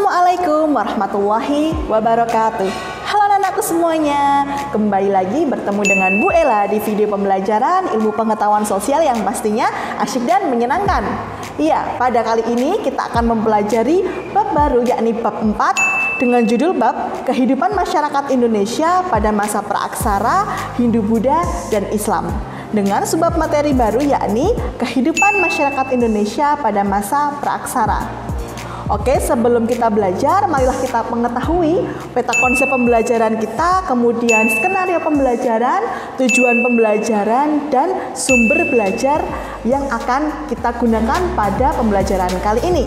Assalamualaikum warahmatullahi wabarakatuh. Halo anak-anakku semuanya, kembali lagi bertemu dengan Bu Ella di video pembelajaran ilmu pengetahuan sosial yang pastinya asyik dan menyenangkan. Iya, pada kali ini kita akan mempelajari bab baru yakni bab 4 dengan judul bab Kehidupan Masyarakat Indonesia pada Masa Praaksara, Hindu-Buddha, dan Islam. Dengan subbab materi baru yakni Kehidupan Masyarakat Indonesia pada Masa Praaksara. Oke, sebelum kita belajar, marilah kita mengetahui peta konsep pembelajaran kita, kemudian skenario pembelajaran, tujuan pembelajaran, dan sumber belajar yang akan kita gunakan pada pembelajaran kali ini.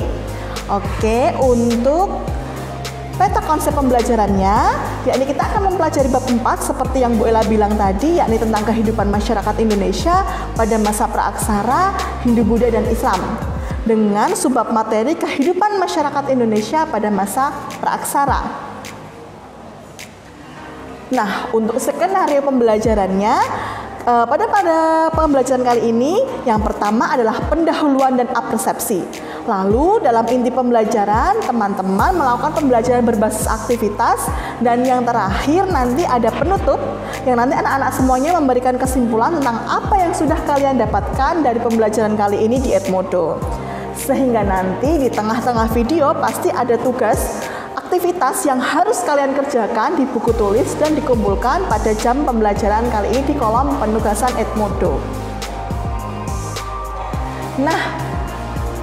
Oke, untuk peta konsep pembelajarannya, yakni kita akan mempelajari bab 4 seperti yang Bu Ella bilang tadi, yakni tentang kehidupan masyarakat Indonesia pada masa praaksara, Hindu-Buddha, dan Islam. Dengan subbab materi kehidupan masyarakat Indonesia pada masa praaksara. Nah, untuk skenario pembelajarannya, pada pembelajaran kali ini, yang pertama adalah pendahuluan dan apersepsi. Lalu dalam inti pembelajaran, teman-teman melakukan pembelajaran berbasis aktivitas, dan yang terakhir nanti ada penutup, yang nanti anak-anak semuanya memberikan kesimpulan tentang apa yang sudah kalian dapatkan dari pembelajaran kali ini di Edmodo. Sehingga nanti di tengah-tengah video pasti ada tugas aktivitas yang harus kalian kerjakan di buku tulis dan dikumpulkan pada jam pembelajaran kali ini di kolom penugasan Edmodo. Nah,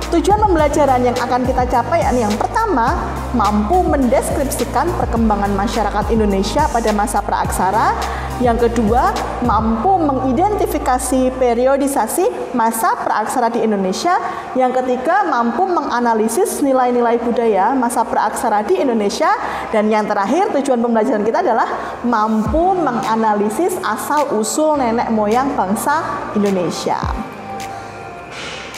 tujuan pembelajaran yang akan kita capai yakni yang pertama, mampu mendeskripsikan perkembangan masyarakat Indonesia pada masa praaksara. Yang kedua, mampu mengidentifikasi periodisasi masa praaksara di Indonesia. Yang ketiga, mampu menganalisis nilai-nilai budaya masa praaksara di Indonesia. Dan yang terakhir, tujuan pembelajaran kita adalah mampu menganalisis asal-usul nenek moyang bangsa Indonesia.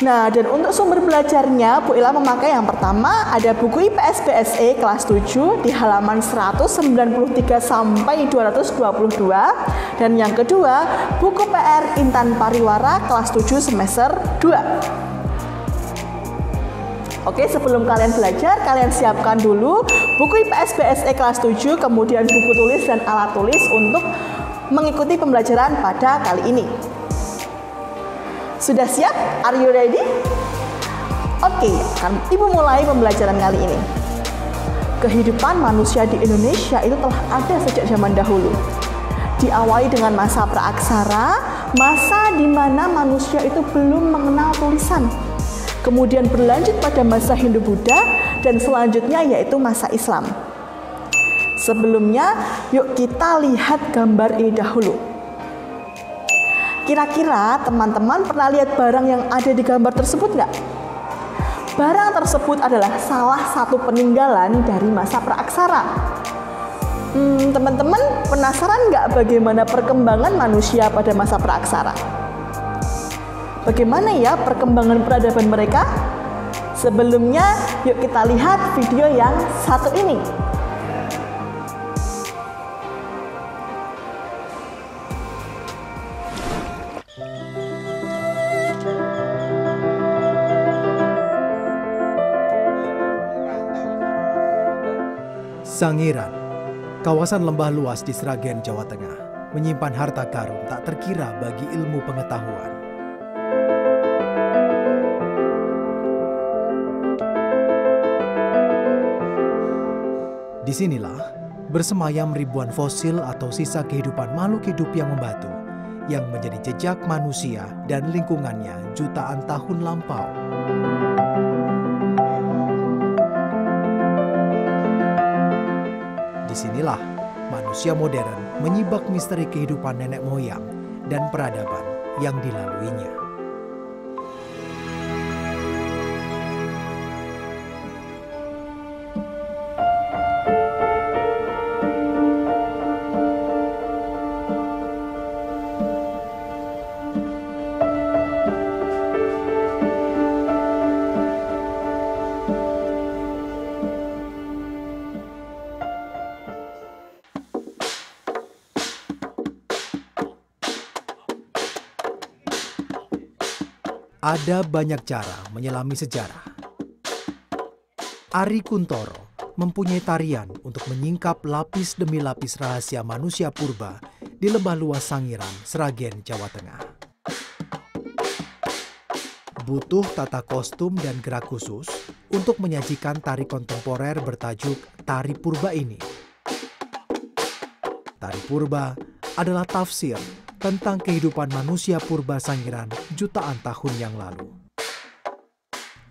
Nah, dan untuk sumber belajarnya, Bu Ella memakai yang pertama ada buku IPS BSE kelas 7 di halaman 193 sampai 222, dan yang kedua buku PR Intan Pariwara kelas 7 semester 2. Oke, sebelum kalian belajar, kalian siapkan dulu buku IPS BSE kelas 7, kemudian buku tulis dan alat tulis untuk mengikuti pembelajaran pada kali ini. Sudah siap? Are you ready? Oke, akan Ibu mulai pembelajaran kali ini. Kehidupan manusia di Indonesia itu telah ada sejak zaman dahulu. Diawali dengan masa praaksara, masa di mana manusia itu belum mengenal tulisan. Kemudian berlanjut pada masa Hindu-Buddha, dan selanjutnya yaitu masa Islam. Sebelumnya, yuk kita lihat gambar ini dahulu. Kira-kira teman-teman pernah lihat barang yang ada di gambar tersebut nggak? Barang tersebut adalah salah satu peninggalan dari masa praaksara. Teman-teman penasaran nggak bagaimana perkembangan manusia pada masa praaksara? Bagaimana ya perkembangan peradaban mereka? Sebelumnya, yuk kita lihat video yang satu ini. Sangiran, kawasan lembah luas di Sragen, Jawa Tengah, menyimpan harta karun tak terkira bagi ilmu pengetahuan. Disinilah bersemayam ribuan fosil atau sisa kehidupan makhluk hidup yang membatu, yang menjadi jejak manusia dan lingkungannya jutaan tahun lampau. Disinilah manusia modern menyibak misteri kehidupan nenek moyang dan peradaban yang dilaluinya. Ada banyak cara menyelami sejarah. Ari Kuntoro mempunyai tarian untuk menyingkap lapis demi lapis rahasia manusia purba di lembah luas Sangiran, Sragen, Jawa Tengah. Butuh tata kostum dan gerak khusus untuk menyajikan tari kontemporer bertajuk Tari Purba ini. Tari Purba adalah tafsir tentang kehidupan manusia purba Sangiran jutaan tahun yang lalu.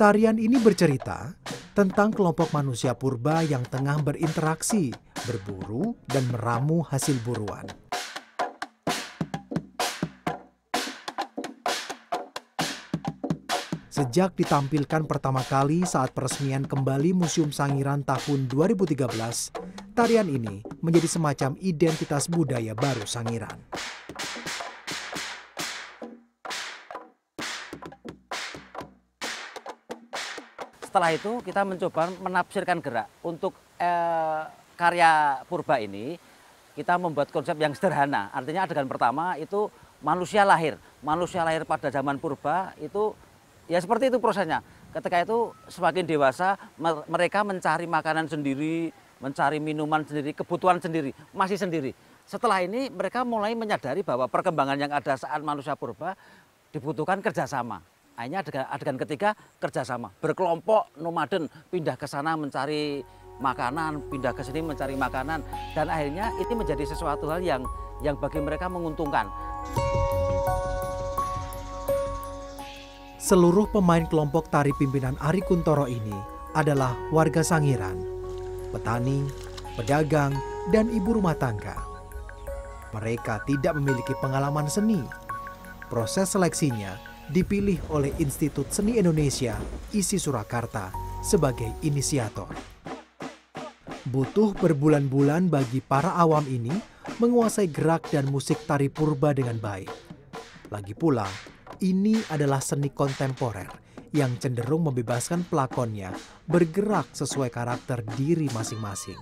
Tarian ini bercerita tentang kelompok manusia purba yang tengah berinteraksi, berburu, dan meramu hasil buruan. Sejak ditampilkan pertama kali saat peresmian kembali Museum Sangiran tahun 2013, tarian ini menjadi semacam identitas budaya baru Sangiran. Setelah itu kita mencoba menafsirkan gerak. Untuk karya purba ini kita membuat konsep yang sederhana. Artinya adegan pertama itu manusia lahir. Manusia lahir pada zaman purba itu ya seperti itu prosesnya. Ketika itu semakin dewasa mereka mencari makanan sendiri, mencari minuman sendiri, kebutuhan sendiri, masih sendiri. Setelah ini mereka mulai menyadari bahwa perkembangan yang ada saat manusia purba dibutuhkan kerjasama. Akhirnya adegan ketiga kerjasama, berkelompok nomaden pindah ke sana mencari makanan, pindah ke sini mencari makanan, dan akhirnya ini menjadi sesuatu hal yang bagi mereka menguntungkan. Seluruh pemain kelompok tari pimpinan Ari Kuntoro ini adalah warga Sangiran, petani, pedagang, dan ibu rumah tangga. Mereka tidak memiliki pengalaman seni. Proses seleksinya dipilih oleh Institut Seni Indonesia ISI Surakarta sebagai inisiator. Butuh berbulan-bulan bagi para awam ini menguasai gerak dan musik tari purba dengan baik. Lagi pula, ini adalah seni kontemporer yang cenderung membebaskan pelakonnya bergerak sesuai karakter diri masing-masing.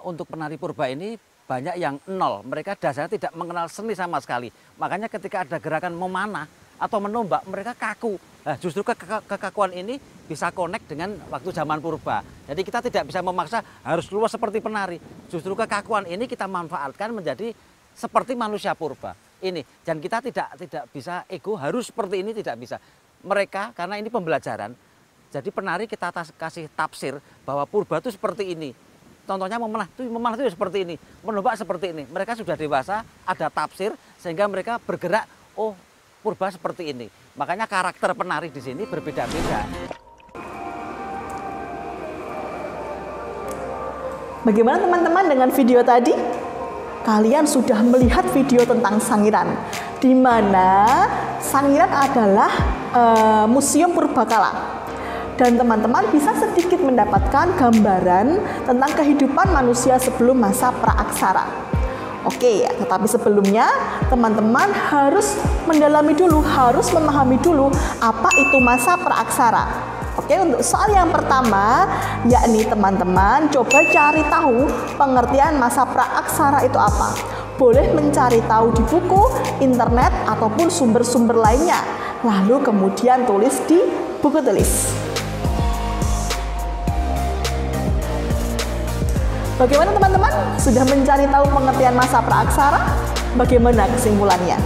Untuk penari purba ini banyak yang nol, mereka dasarnya tidak mengenal seni sama sekali. Makanya ketika ada gerakan memanah atau menombak, mereka kaku. Nah, justru kekakuan ini bisa connect dengan waktu zaman purba. Jadi kita tidak bisa memaksa harus luas seperti penari. Justru kekakuan ini kita manfaatkan menjadi seperti manusia purba. Ini, dan kita tidak bisa ego harus seperti ini, tidak bisa. Mereka karena ini pembelajaran. Jadi penari kita kasih tafsir bahwa purba itu seperti ini. Contohnya memanah itu seperti ini, menombak seperti ini. Mereka sudah dewasa, ada tafsir sehingga mereka bergerak, oh purba seperti ini. Makanya karakter penari di sini berbeda-beda. Bagaimana teman-teman dengan video tadi? Kalian sudah melihat video tentang Sangiran, di mana Sangiran adalah museum purbakala. Dan teman-teman bisa sedikit mendapatkan gambaran tentang kehidupan manusia sebelum masa praaksara. Oke, tetapi sebelumnya teman-teman harus mendalami dulu, harus memahami dulu apa itu masa praaksara. Oke, untuk soal yang pertama, yakni teman-teman coba cari tahu pengertian masa praaksara itu apa. Boleh mencari tahu di buku, internet, ataupun sumber-sumber lainnya. Lalu kemudian tulis di buku tulis. Bagaimana teman-teman? Sudah mencari tahu pengertian masa praaksara? Bagaimana kesimpulannya?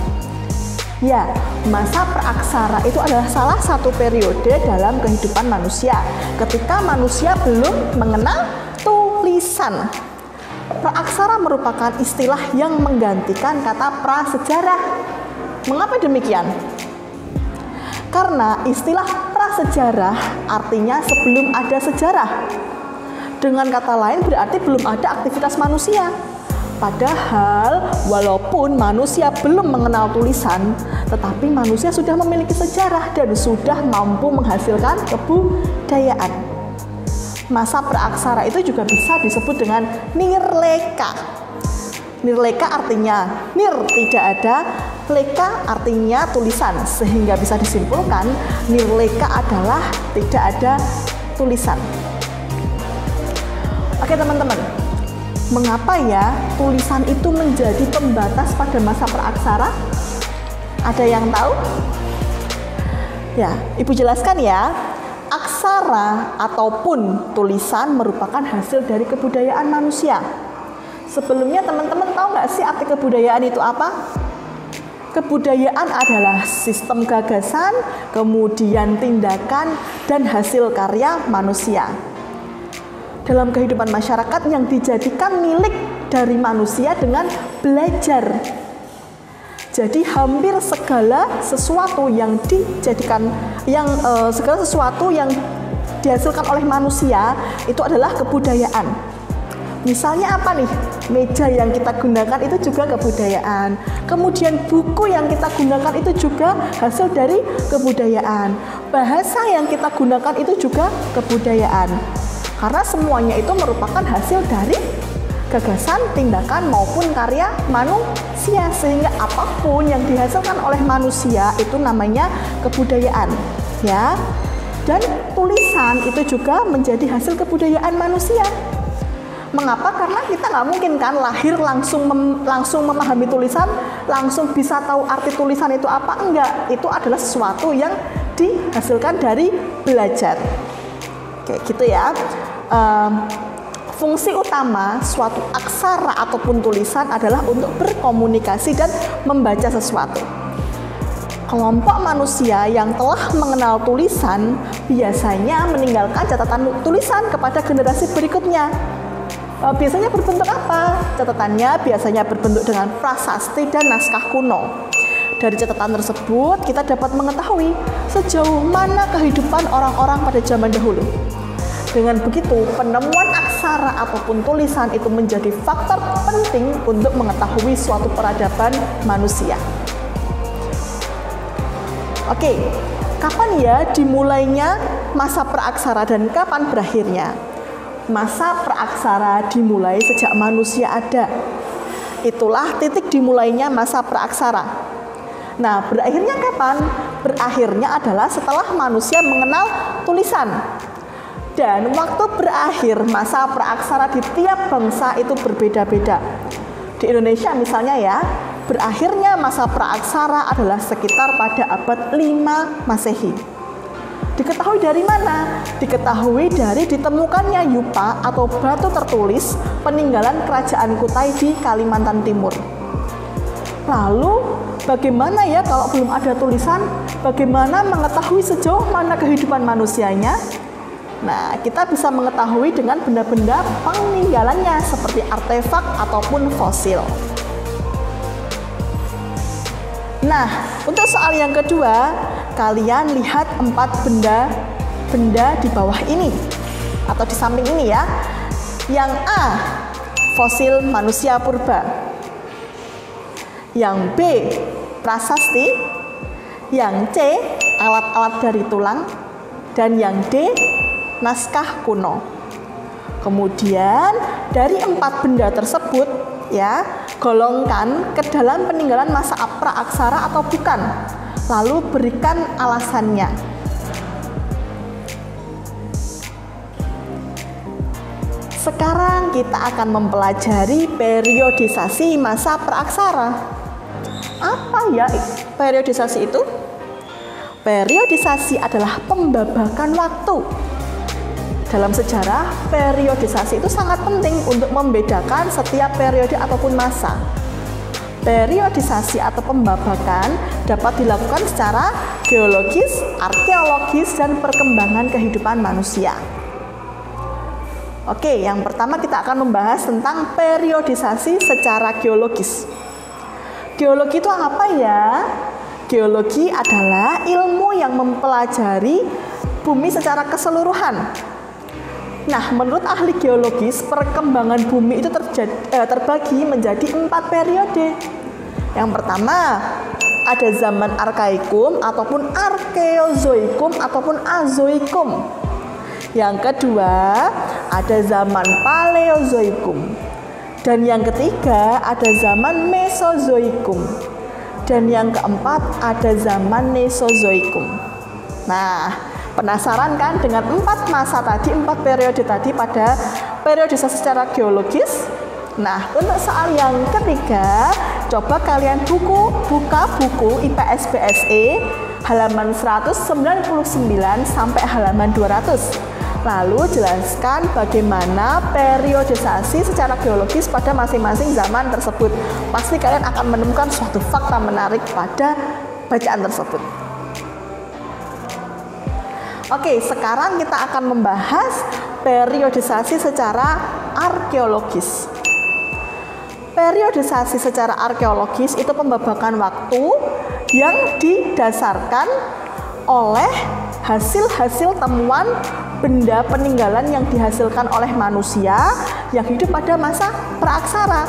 Ya, masa praaksara itu adalah salah satu periode dalam kehidupan manusia ketika manusia belum mengenal tulisan. Praaksara merupakan istilah yang menggantikan kata prasejarah. Mengapa demikian? Karena istilah prasejarah artinya sebelum ada sejarah. Dengan kata lain berarti belum ada aktivitas manusia. Padahal walaupun manusia belum mengenal tulisan, tetapi manusia sudah memiliki sejarah dan sudah mampu menghasilkan kebudayaan. Masa praaksara itu juga bisa disebut dengan nirleka. Nirleka artinya nir tidak ada, leka artinya tulisan, sehingga bisa disimpulkan nirleka adalah tidak ada tulisan. Oke teman-teman, mengapa ya tulisan itu menjadi pembatas pada masa praaksara? Ada yang tahu? Ya, Ibu jelaskan ya. Aksara aksara ataupun tulisan merupakan hasil dari kebudayaan manusia. Sebelumnya teman-teman tahu nggak sih arti kebudayaan itu apa? Kebudayaan adalah sistem gagasan, kemudian tindakan, dan hasil karya manusia dalam kehidupan masyarakat yang dijadikan milik dari manusia dengan belajar. Jadi hampir segala sesuatu yang dihasilkan oleh manusia itu adalah kebudayaan. Misalnya apa nih? Meja yang kita gunakan itu juga kebudayaan. Kemudian buku yang kita gunakan itu juga hasil dari kebudayaan. Bahasa yang kita gunakan itu juga kebudayaan. Karena semuanya itu merupakan hasil dari gagasan, tindakan maupun karya manusia, sehingga apapun yang dihasilkan oleh manusia itu namanya kebudayaan, ya. Dan tulisan itu juga menjadi hasil kebudayaan manusia. Mengapa? Karena kita nggak mungkin kan lahir langsung memahami tulisan, langsung bisa tahu arti tulisan itu apa. Enggak, itu adalah sesuatu yang dihasilkan dari belajar. Kayak gitu ya. Fungsi utama suatu aksara ataupun tulisan adalah untuk berkomunikasi dan membaca sesuatu. Kelompok manusia yang telah mengenal tulisan biasanya meninggalkan catatan tulisan kepada generasi berikutnya. Biasanya berbentuk apa? Catatannya biasanya berbentuk dengan prasasti dan naskah kuno. Dari catatan tersebut kita dapat mengetahui sejauh mana kehidupan orang-orang pada zaman dahulu. Dengan begitu, penemuan aksara ataupun tulisan itu menjadi faktor penting untuk mengetahui suatu peradaban manusia. Oke, kapan ya dimulainya masa praaksara dan kapan berakhirnya? Masa praaksara dimulai sejak manusia ada. Itulah titik dimulainya masa praaksara. Nah, berakhirnya kapan? Berakhirnya adalah setelah manusia mengenal tulisan. Dan waktu berakhir masa praaksara di tiap bangsa itu berbeda-beda. Di Indonesia misalnya ya, berakhirnya masa praaksara adalah sekitar pada abad 5 Masehi. Diketahui dari mana? Diketahui dari ditemukannya yupa atau batu tertulis peninggalan kerajaan Kutai di Kalimantan Timur. Lalu bagaimana ya kalau belum ada tulisan? Bagaimana mengetahui sejauh mana kehidupan manusianya? Nah, kita bisa mengetahui dengan benda-benda peninggalannya seperti artefak ataupun fosil. Nah, untuk soal yang kedua, kalian lihat 4 benda di bawah ini atau di samping ini ya. Yang A, fosil manusia purba. Yang B, prasasti. Yang C, alat-alat dari tulang. Dan yang D, naskah kuno. Kemudian dari 4 benda tersebut ya, golongkan ke dalam peninggalan masa praaksara atau bukan. Lalu berikan alasannya. Sekarang kita akan mempelajari periodisasi masa praaksara. Apa ya periodisasi itu? Periodisasi adalah pembabakan waktu. Dalam sejarah, periodisasi itu sangat penting untuk membedakan setiap periode ataupun masa. Periodisasi atau pembabakan dapat dilakukan secara geologis, arkeologis, dan perkembangan kehidupan manusia. Oke, yang pertama kita akan membahas tentang periodisasi secara geologis. Geologi itu apa ya? Geologi adalah ilmu yang mempelajari bumi secara keseluruhan. Nah, menurut ahli geologis, perkembangan bumi itu terbagi menjadi 4 periode. Yang pertama, ada zaman arkaikum ataupun arkeozoikum ataupun azoikum. Yang kedua, ada zaman paleozoikum. Dan yang ketiga, ada zaman mesozoikum. Dan yang keempat, ada zaman nesozoikum. Nah, penasaran kan dengan 4 masa tadi, 4 periode tadi pada periodisasi secara geologis? Nah, untuk soal yang ketiga, coba kalian buka buku IPS BSE halaman 199 sampai halaman 200. Lalu jelaskan bagaimana periodisasi secara geologis pada masing-masing zaman tersebut. Pasti kalian akan menemukan suatu fakta menarik pada bacaan tersebut. Oke, sekarang kita akan membahas periodisasi secara arkeologis. Periodisasi secara arkeologis itu pembabakan waktu yang didasarkan oleh hasil-hasil temuan benda peninggalan yang dihasilkan oleh manusia yang hidup pada masa praaksara.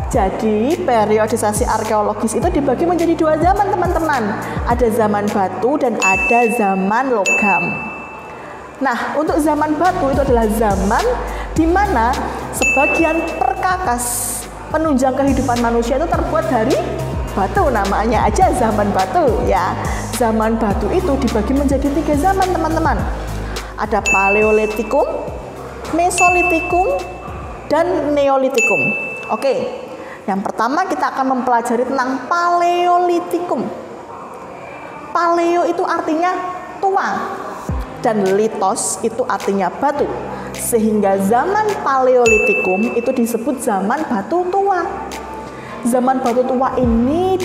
Jadi periodisasi arkeologis itu dibagi menjadi dua zaman, teman-teman. Ada zaman batu dan ada zaman logam. Nah, untuk zaman batu itu adalah zaman di mana sebagian perkakas penunjang kehidupan manusia itu terbuat dari batu, namanya aja zaman batu ya. Zaman batu itu dibagi menjadi 3 zaman, teman-teman. Ada Paleolitikum, Mesolitikum, dan Neolitikum. Oke, yang pertama kita akan mempelajari tentang Paleolitikum. Paleo itu artinya tua, dan litos itu artinya batu. Sehingga zaman Paleolitikum itu disebut zaman batu tua. Zaman batu tua ini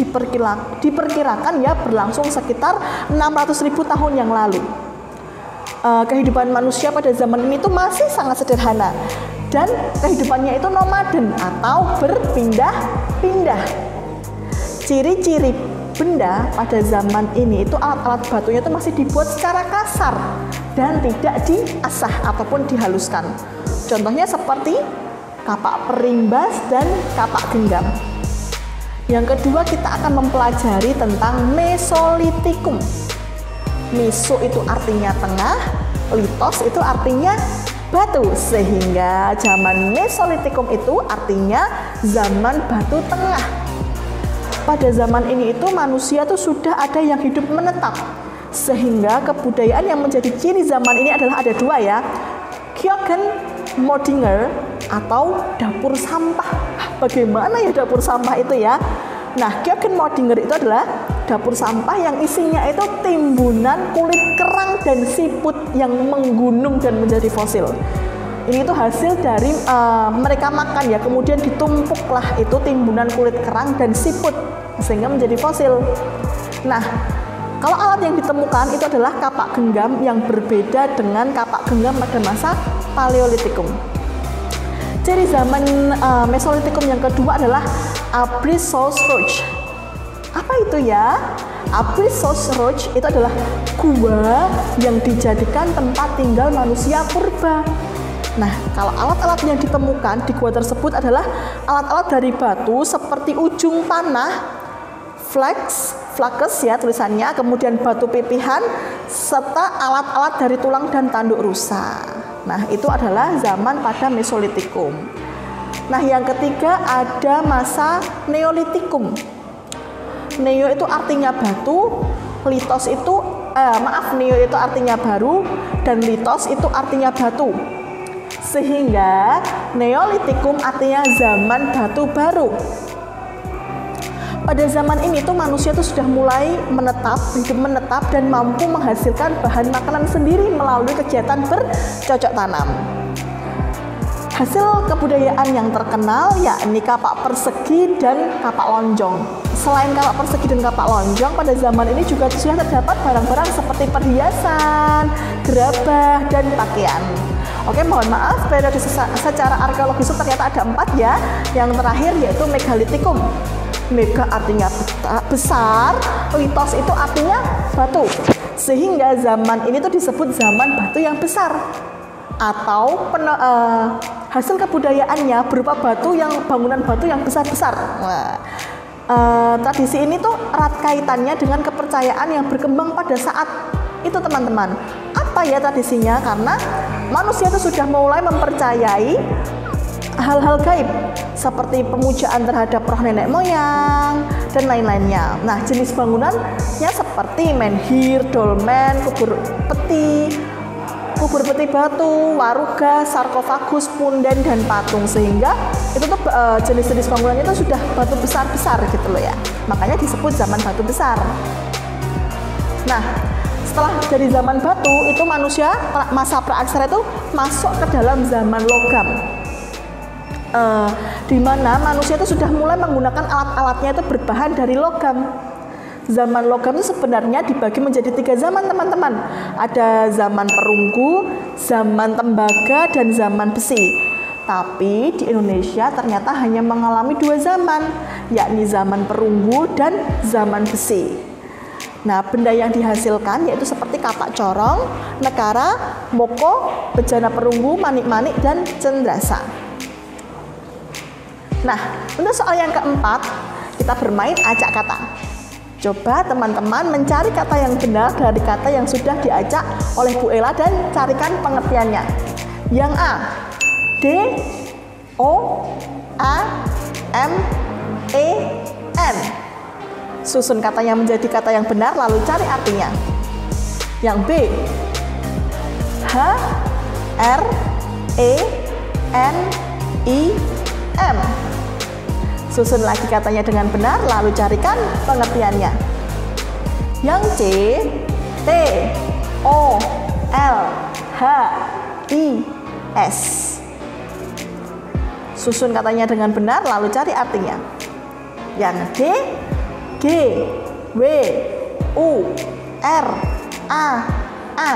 diperkirakan ya berlangsung sekitar 600.000 tahun yang lalu. Kehidupan manusia pada zaman ini itu masih sangat sederhana dan kehidupannya itu nomaden atau berpindah-pindah. Ciri-ciri benda pada zaman ini itu alat-alat batunya itu masih dibuat secara kasar dan tidak diasah ataupun dihaluskan. Contohnya seperti kapak perimbas dan kapak genggam. Yang kedua kita akan mempelajari tentang Mesolitikum. Meso itu artinya tengah, litos itu artinya batu, sehingga zaman Mesolitikum itu artinya zaman batu tengah. Pada zaman ini itu manusia tuh sudah ada yang hidup menetap, sehingga kebudayaan yang menjadi ciri zaman ini adalah ada 2 ya, Keukenmodinger atau dapur sampah. Bagaimana ya dapur sampah itu ya? Nah, Keukenmodinger itu adalah dapur sampah yang isinya itu timbunan kulit kerang dan siput yang menggunung dan menjadi fosil. Ini itu hasil dari mereka makan ya, kemudian ditumpuklah itu timbunan kulit kerang dan siput sehingga menjadi fosil. Nah, kalau alat yang ditemukan itu adalah kapak genggam yang berbeda dengan kapak genggam pada masa Paleolitikum. Ciri zaman Mesolitikum yang kedua adalah Abruzos-Roch. Apa itu ya? Abruzos-Roch itu adalah gua yang dijadikan tempat tinggal manusia purba. Nah, kalau alat-alat yang ditemukan di gua tersebut adalah alat-alat dari batu seperti ujung panah, flakes ya tulisannya, kemudian batu pipihan, serta alat-alat dari tulang dan tanduk rusa. Nah, itu adalah zaman pada Mesolitikum. Nah, yang ketiga ada masa Neolitikum. Neo itu artinya batu, litos itu neo itu artinya baru, dan litos itu artinya batu. Sehingga Neolitikum artinya zaman batu baru. Pada zaman ini tuh manusia tuh sudah mulai hidup menetap dan mampu menghasilkan bahan makanan sendiri melalui kegiatan bercocok tanam. Hasil kebudayaan yang terkenal yakni kapak persegi dan kapak lonjong. Selain kapak persegi dan kapak lonjong, pada zaman ini juga sudah terdapat barang-barang seperti perhiasan, gerabah, dan pakaian. Oke, mohon maaf, periode secara arkeologis itu ternyata ada 4 ya. Yang terakhir yaitu Megalitikum. Mega artinya besar, litos itu artinya batu. Sehingga zaman ini tuh disebut zaman batu yang besar. Atau hasil kebudayaannya berupa bangunan batu yang besar-besar. Nah, tradisi ini tuh erat kaitannya dengan kepercayaan yang berkembang pada saat itu, teman-teman. Apa ya tradisinya? Karena manusia itu sudah mulai mempercayai hal-hal gaib seperti pemujaan terhadap roh nenek moyang dan lain-lainnya. Nah, jenis bangunannya seperti menhir, dolmen, kubur peti batu, waruga, sarkofagus, punden, dan patung. Sehingga itu tuh jenis-jenis bangunannya itu sudah batu besar-besar gitu loh ya. Makanya disebut zaman batu besar. Nah, setelah dari zaman batu itu manusia masa praaksara itu masuk ke dalam zaman logam, di mana manusia itu sudah mulai menggunakan alat-alatnya itu berbahan dari logam. Zaman logam itu sebenarnya dibagi menjadi 3 zaman, teman-teman. Ada zaman perunggu, zaman tembaga, dan zaman besi. Tapi di Indonesia ternyata hanya mengalami 2 zaman, yakni zaman perunggu dan zaman besi. Nah, benda yang dihasilkan yaitu seperti kapak corong, nekara, moko, bejana perunggu, manik-manik, dan cendrasa. Nah, untuk soal yang keempat, kita bermain acak kata. Coba teman-teman mencari kata yang benar dari kata yang sudah diacak oleh Bu Ella dan carikan pengertiannya. Yang A, D, O, A, M, E, N. Susun katanya menjadi kata yang benar lalu cari artinya. Yang B, H, R, E, N, I, M. Susun lagi katanya dengan benar lalu carikan pengertiannya. Yang C, T, O, L, H, I, S. Susun katanya dengan benar lalu cari artinya. Yang D, G, W, U, R, A, A.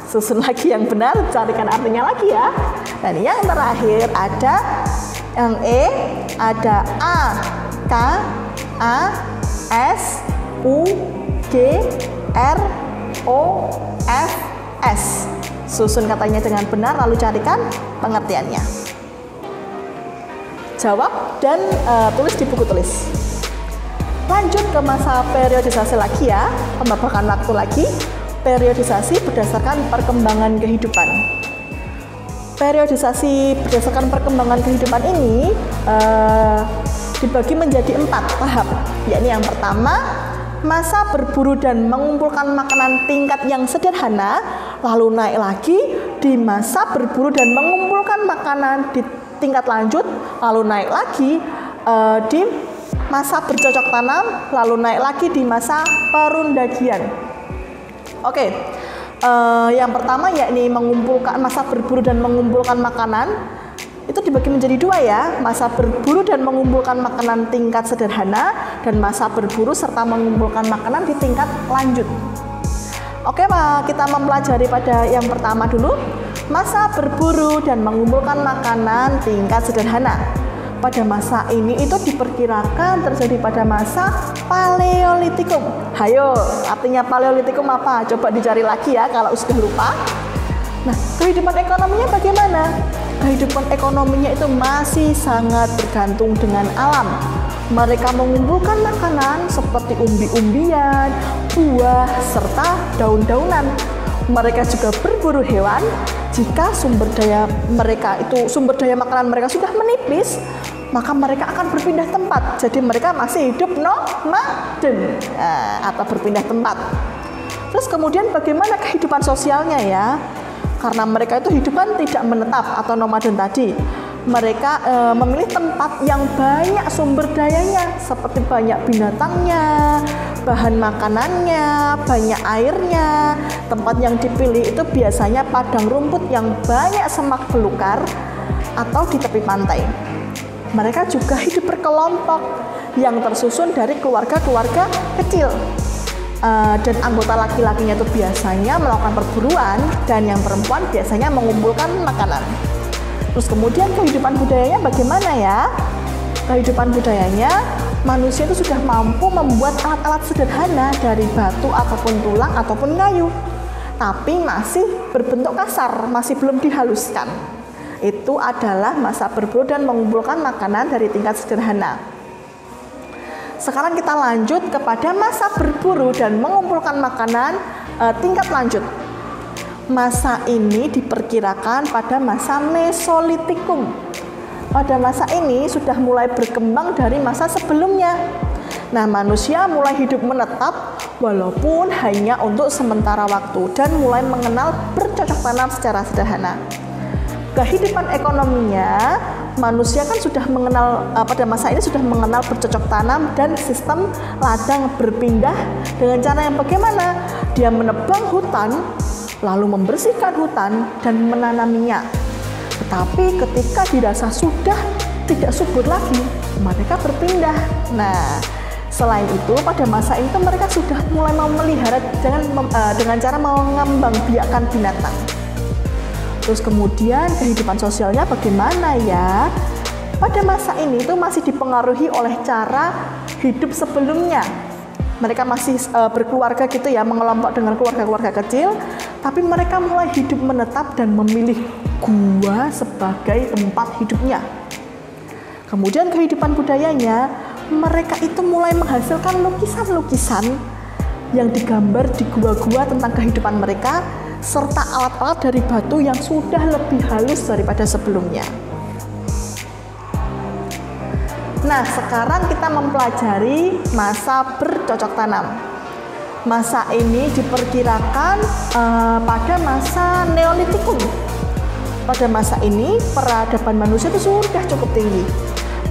Susun lagi yang benar, carikan artinya lagi ya. Dan yang terakhir ada yang E, ada A, K, A, S, U, G, R, O, F, S. Susun katanya dengan benar lalu carikan pengertiannya. Jawab dan tulis di buku tulis. Lanjut ke masa periodisasi lagi ya, pembabakan waktu lagi. Periodisasi berdasarkan perkembangan kehidupan. Periodisasi berdasarkan perkembangan kehidupan ini dibagi menjadi 4 tahap, yakni yang pertama masa berburu dan mengumpulkan makanan tingkat yang sederhana, lalu naik lagi di masa berburu dan mengumpulkan makanan di tingkat lanjut, lalu naik lagi di masa bercocok tanam, lalu naik lagi di masa perundagian. Oke. Yang pertama yakni mengumpulkan masa berburu dan mengumpulkan makanan itu dibagi menjadi 2 ya, masa berburu dan mengumpulkan makanan tingkat sederhana dan masa berburu serta mengumpulkan makanan di tingkat lanjut. Oke, kita mempelajari pada yang pertama dulu, masa berburu dan mengumpulkan makanan tingkat sederhana. Pada masa ini itu diperkirakan terjadi pada masa Paleolitikum. Hayo, artinya Paleolitikum apa? Coba dicari lagi ya kalau sudah lupa. Nah, kehidupan ekonominya bagaimana? Kehidupan ekonominya itu masih sangat bergantung dengan alam. Mereka mengumpulkan makanan seperti umbi-umbian, buah, serta daun-daunan. Mereka juga berburu hewan. Jika sumber daya makanan mereka sudah menipis, maka mereka akan berpindah tempat. Jadi mereka masih hidup nomaden atau berpindah tempat. Terus kemudian bagaimana kehidupan sosialnya ya? Karena mereka itu hidupan tidak menetap atau nomaden tadi. Mereka memilih tempat yang banyak sumber dayanya, seperti banyak binatangnya, bahan makanannya, banyak airnya. Tempat yang dipilih itu biasanya padang rumput yang banyak semak belukar atau di tepi pantai. Mereka juga hidup berkelompok yang tersusun dari keluarga-keluarga kecil. Dan anggota laki-lakinya itu biasanya melakukan perburuan dan yang perempuan biasanya mengumpulkan makanan. Terus kemudian kehidupan budayanya bagaimana ya? Kehidupan budayanya, manusia itu sudah mampu membuat alat-alat sederhana dari batu ataupun tulang ataupun kayu, tapi masih berbentuk kasar, masih belum dihaluskan. Itu adalah masa berburu dan mengumpulkan makanan dari tingkat sederhana. Sekarang kita lanjut kepada masa berburu dan mengumpulkan makanan tingkat lanjut. Masa ini diperkirakan pada masa Mesolitikum. Pada masa ini sudah mulai berkembang dari masa sebelumnya. Nah, manusia mulai hidup menetap walaupun hanya untuk sementara waktu dan mulai mengenal bercocok tanam secara sederhana. Kehidupan ekonominya, manusia kan sudah mengenal, pada masa ini sudah mengenal bercocok tanam dan sistem ladang berpindah dengan cara yang bagaimana? Dia menebang hutan, lalu membersihkan hutan dan menanaminya. Tetapi ketika dirasa sudah tidak subur lagi, mereka berpindah. Nah, selain itu pada masa itu mereka sudah mulai memelihara dengan cara mengembangbiakkan binatang. Terus kemudian kehidupan sosialnya bagaimana ya? Pada masa ini itu masih dipengaruhi oleh cara hidup sebelumnya. Mereka masih berkeluarga gitu ya, mengelompok dengan keluarga-keluarga kecil, tapi mereka mulai hidup menetap dan memilih gua sebagai tempat hidupnya. Kemudian kehidupan budayanya, mereka itu mulai menghasilkan lukisan-lukisan yang digambar di gua-gua tentang kehidupan mereka, serta alat-alat dari batu yang sudah lebih halus daripada sebelumnya. Nah, sekarang kita mempelajari masa bercocok tanam. Masa ini diperkirakan pada masa Neolitikum. Pada masa ini, peradaban manusia itu sudah cukup tinggi.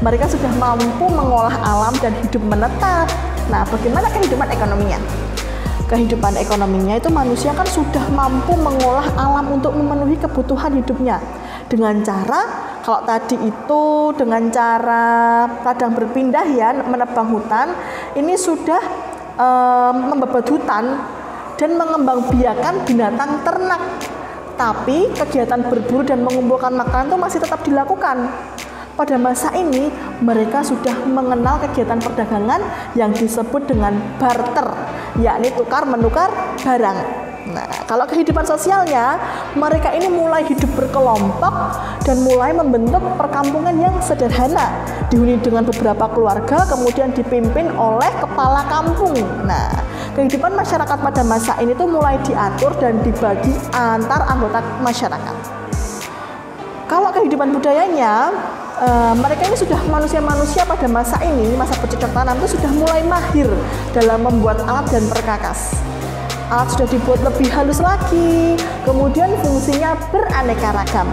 Mereka sudah mampu mengolah alam dan hidup menetap. Nah, bagaimana kehidupan ekonominya? Kehidupan ekonominya itu manusia kan sudah mampu mengolah alam untuk memenuhi kebutuhan hidupnya dengan cara, kalau tadi itu dengan cara ladang berpindah ya, menebang hutan, ini sudah membabat hutan dan mengembangbiakan binatang ternak. Tapi kegiatan berburu dan mengumpulkan makanan itu masih tetap dilakukan. Pada masa ini, mereka sudah mengenal kegiatan perdagangan yang disebut dengan barter, yakni tukar-menukar barang. Nah, kalau kehidupan sosialnya, mereka ini mulai hidup berkelompok dan mulai membentuk perkampungan yang sederhana, dihuni dengan beberapa keluarga, kemudian dipimpin oleh kepala kampung. Nah, kehidupan masyarakat pada masa ini tuh mulai diatur dan dibagi antar anggota masyarakat. Kalau kehidupan budayanya, mereka ini sudah manusia-manusia pada masa ini, masa bercocok tanam itu sudah mulai mahir dalam membuat alat dan perkakas. Alat sudah dibuat lebih halus lagi, kemudian fungsinya beraneka ragam.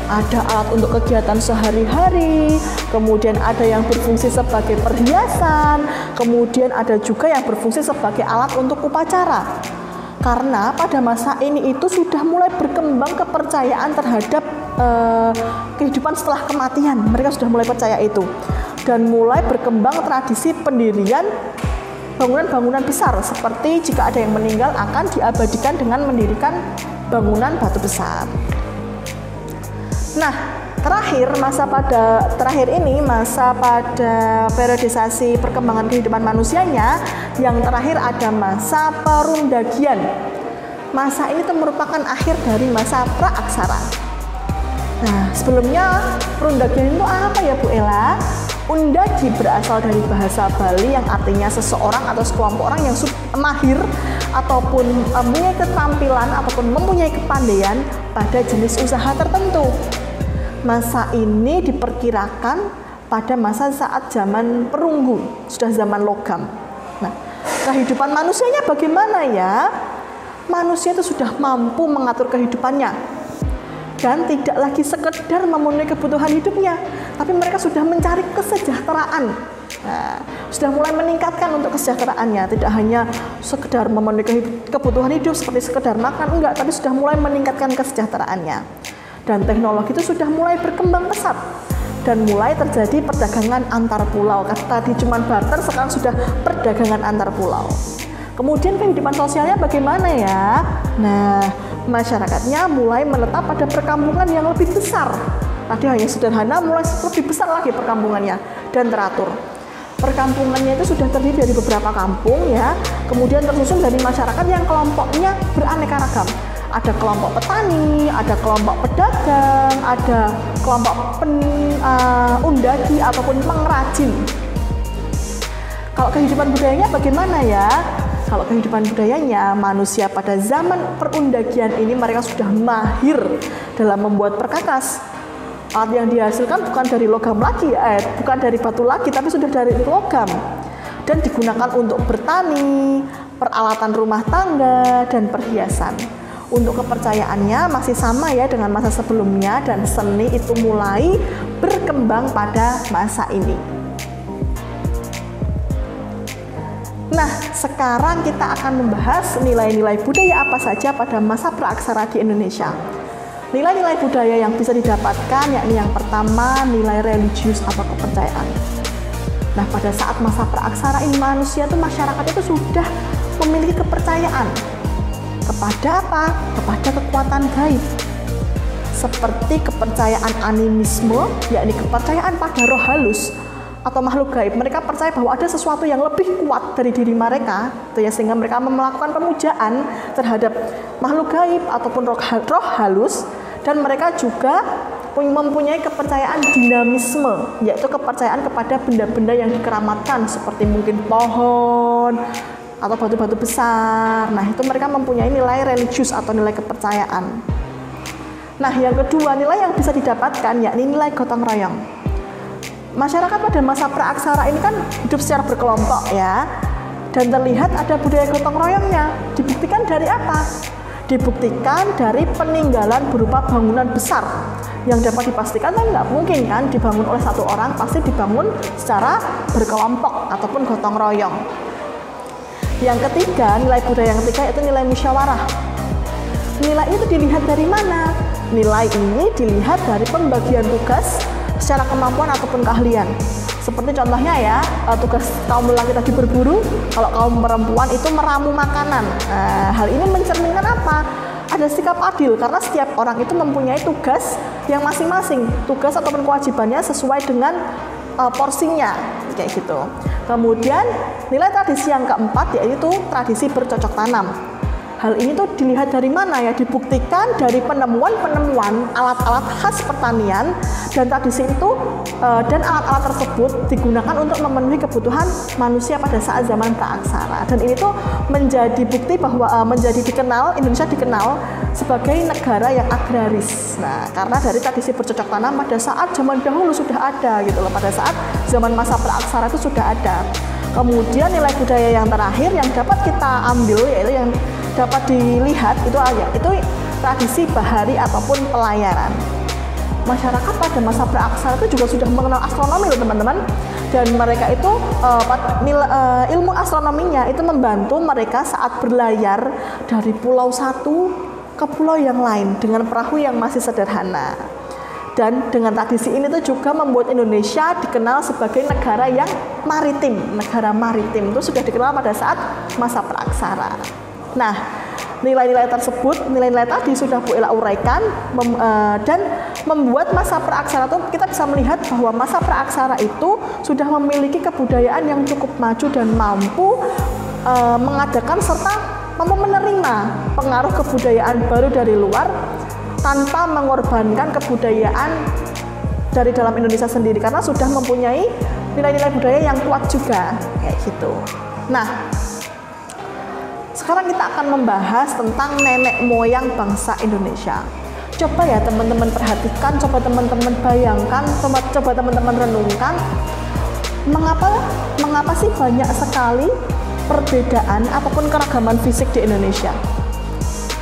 Ada alat untuk kegiatan sehari-hari, kemudian ada yang berfungsi sebagai perhiasan, kemudian ada juga yang berfungsi sebagai alat untuk upacara. Karena pada masa ini itu sudah mulai berkembang kepercayaan terhadap kehidupan setelah kematian. Mereka sudah mulai percaya itu, dan mulai berkembang tradisi pendirian bangunan-bangunan besar, seperti jika ada yang meninggal akan diabadikan dengan mendirikan bangunan batu besar. Nah, masa pada periodisasi perkembangan kehidupan manusianya, yang terakhir ada masa perundagian. Masa ini merupakan akhir dari masa praaksara. Nah, sebelumnya perundagian itu apa ya Bu Ella? Undagi berasal dari bahasa Bali yang artinya seseorang atau sekelompok orang yang mahir ataupun mempunyai keterampilan ataupun mempunyai kepandaian pada jenis usaha tertentu. Masa ini diperkirakan pada masa saat zaman perunggu, sudah zaman logam. Nah, kehidupan manusianya bagaimana ya? Manusia itu sudah mampu mengatur kehidupannya dan tidak lagi sekedar memenuhi kebutuhan hidupnya, tapi mereka sudah mencari kesejahteraan. Nah, sudah mulai meningkatkan untuk kesejahteraannya, tidak hanya sekedar memenuhi kebutuhan hidup seperti sekedar makan, enggak, tapi sudah mulai meningkatkan kesejahteraannya. Dan teknologi itu sudah mulai berkembang pesat dan mulai terjadi perdagangan antar pulau. Tadi cuma barter, sekarang sudah perdagangan antar pulau. Kemudian kehidupan sosialnya bagaimana ya? Nah, masyarakatnya mulai menetap pada perkampungan yang lebih besar. Tadi hanya sederhana, mulai lebih besar lagi perkampungannya dan teratur. Perkampungannya itu sudah terdiri dari beberapa kampung ya, kemudian tersusun dari masyarakat yang kelompoknya beraneka ragam. Ada kelompok petani, ada kelompok pedagang, ada kelompok undagi ataupun pengrajin. Kalau kehidupan budayanya bagaimana ya? Kalau kehidupan budayanya, manusia pada zaman perundagian ini mereka sudah mahir dalam membuat perkakas. Alat yang dihasilkan bukan dari logam lagi, bukan dari batu lagi, tapi sudah dari logam. Dan digunakan untuk bertani, peralatan rumah tangga, dan perhiasan. Untuk kepercayaannya masih sama ya dengan masa sebelumnya, dan seni itu mulai berkembang pada masa ini. Nah, sekarang kita akan membahas nilai-nilai budaya apa saja pada masa praaksara di Indonesia. Nilai-nilai budaya yang bisa didapatkan yakni yang pertama, nilai religius atau kepercayaan. Nah, pada saat masa praaksara ini manusia itu, masyarakat itu sudah memiliki kepercayaan kepada apa? Kepada kekuatan gaib. Seperti kepercayaan animisme, yakni kepercayaan pada roh halus atau makhluk gaib. Mereka percaya bahwa ada sesuatu yang lebih kuat dari diri mereka, sehingga mereka melakukan pemujaan terhadap makhluk gaib ataupun roh halus. Dan mereka juga mempunyai kepercayaan dinamisme, yaitu kepercayaan kepada benda-benda yang dikeramatkan seperti mungkin pohon atau batu-batu besar. Nah, itu mereka mempunyai nilai religius atau nilai kepercayaan. Nah, yang kedua, nilai yang bisa didapatkan yakni nilai gotong royong. Masyarakat pada masa praaksara ini kan hidup secara berkelompok ya, dan terlihat ada budaya gotong royongnya. Dibuktikan dari apa? Dibuktikan dari peninggalan berupa bangunan besar yang dapat dipastikan kan nggak mungkin kan dibangun oleh satu orang, pasti dibangun secara berkelompok ataupun gotong royong. Yang ketiga, nilai budaya yang ketiga itu nilai musyawarah. Nilai itu dilihat dari mana? Nilai ini dilihat dari pembagian tugas secara kemampuan ataupun keahlian. Seperti contohnya ya, tugas kaum laki tadi berburu, kalau kaum perempuan itu meramu makanan. Hal ini mencerminkan apa? Ada sikap adil, karena setiap orang itu mempunyai tugas yang masing-masing, tugas ataupun kewajibannya sesuai dengan porsinya, kayak gitu. Kemudian nilai tradisi yang keempat yaitu tradisi bercocok tanam. Hal ini tuh dilihat dari mana ya? Dibuktikan dari penemuan-penemuan alat-alat khas pertanian, dan tradisi itu dan alat-alat tersebut digunakan untuk memenuhi kebutuhan manusia pada saat zaman praaksara. Dan ini tuh menjadi bukti bahwa Indonesia dikenal sebagai negara yang agraris. Nah, karena dari tradisi bercocok tanam pada saat zaman dahulu sudah ada gitu loh, pada saat zaman masa praaksara itu sudah ada. Kemudian nilai budaya yang terakhir yang dapat kita ambil yaitu yang dapat dilihat itu tradisi bahari ataupun pelayaran. Masyarakat pada masa praaksara itu juga sudah mengenal astronomi loh teman-teman, dan mereka itu ilmu astronominya itu membantu mereka saat berlayar dari pulau satu ke pulau yang lain dengan perahu yang masih sederhana. Dan dengan tradisi ini tuh juga membuat Indonesia dikenal sebagai negara yang maritim. Negara maritim itu sudah dikenal pada saat masa praaksara. Nah, nilai-nilai tersebut, nilai-nilai tadi sudah Bu Ela uraikan, dan membuat masa praaksara itu kita bisa melihat bahwa masa praaksara itu sudah memiliki kebudayaan yang cukup maju dan mampu mengadakan serta mampu menerima pengaruh kebudayaan baru dari luar tanpa mengorbankan kebudayaan dari dalam Indonesia sendiri, karena sudah mempunyai nilai-nilai budaya yang kuat juga kayak gitu. Nah, sekarang kita akan membahas tentang nenek moyang bangsa Indonesia. Coba ya teman-teman perhatikan, coba teman-teman bayangkan, coba teman-teman renungkan, mengapa sih banyak sekali perbedaan ataupun keragaman fisik di Indonesia?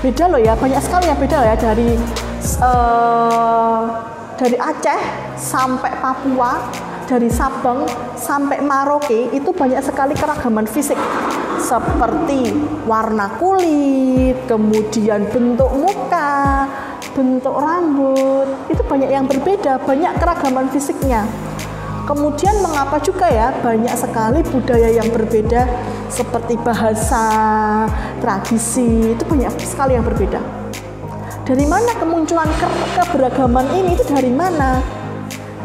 Beda loh ya, banyak sekali yang beda loh ya, dari Aceh sampai Papua, dari Sabang sampai Merauke, itu banyak sekali keragaman fisik seperti warna kulit, kemudian bentuk muka, bentuk rambut, itu banyak yang berbeda, banyak keragaman fisiknya. Kemudian mengapa juga ya banyak sekali budaya yang berbeda seperti bahasa, tradisi, itu banyak sekali yang berbeda. Dari mana kemunculan keberagaman ini, itu dari mana?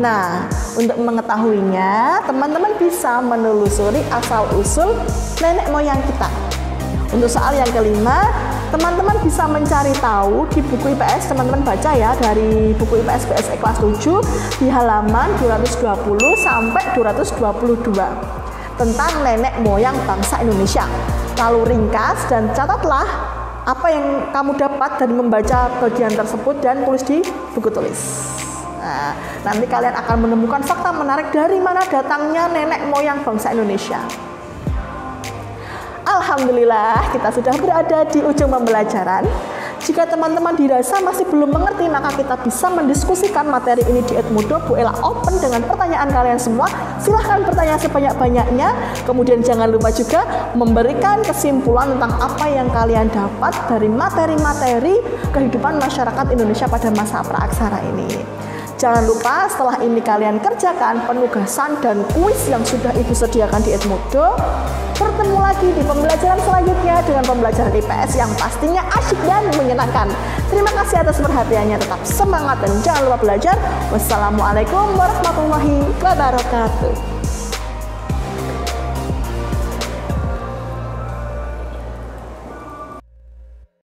Nah, untuk mengetahuinya, teman-teman bisa menelusuri asal-usul nenek moyang kita. Untuk soal yang kelima, teman-teman bisa mencari tahu di buku IPS, teman-teman baca ya dari buku IPS BSE kelas 7 di halaman 220 sampai 222 tentang nenek moyang bangsa Indonesia. Lalu ringkas dan catatlah apa yang kamu dapat dari membaca bagian tersebut dan tulis di buku tulis. Nah, nanti kalian akan menemukan fakta menarik dari mana datangnya nenek moyang bangsa Indonesia. Alhamdulillah, kita sudah berada di ujung pembelajaran. Jika teman-teman dirasa masih belum mengerti, maka kita bisa mendiskusikan materi ini di Edmodo. Bu Ella open dengan pertanyaan kalian semua. Silahkan bertanya sebanyak-banyaknya. Kemudian jangan lupa juga memberikan kesimpulan tentang apa yang kalian dapat dari materi-materi kehidupan masyarakat Indonesia pada masa praaksara ini. Jangan lupa setelah ini kalian kerjakan penugasan dan kuis yang sudah Ibu sediakan di Edmodo. Bertemu lagi di pembelajaran selanjutnya dengan pembelajaran IPS yang pastinya asyik dan menyenangkan. Terima kasih atas perhatiannya, tetap semangat dan jangan lupa belajar. Wassalamualaikum warahmatullahi wabarakatuh.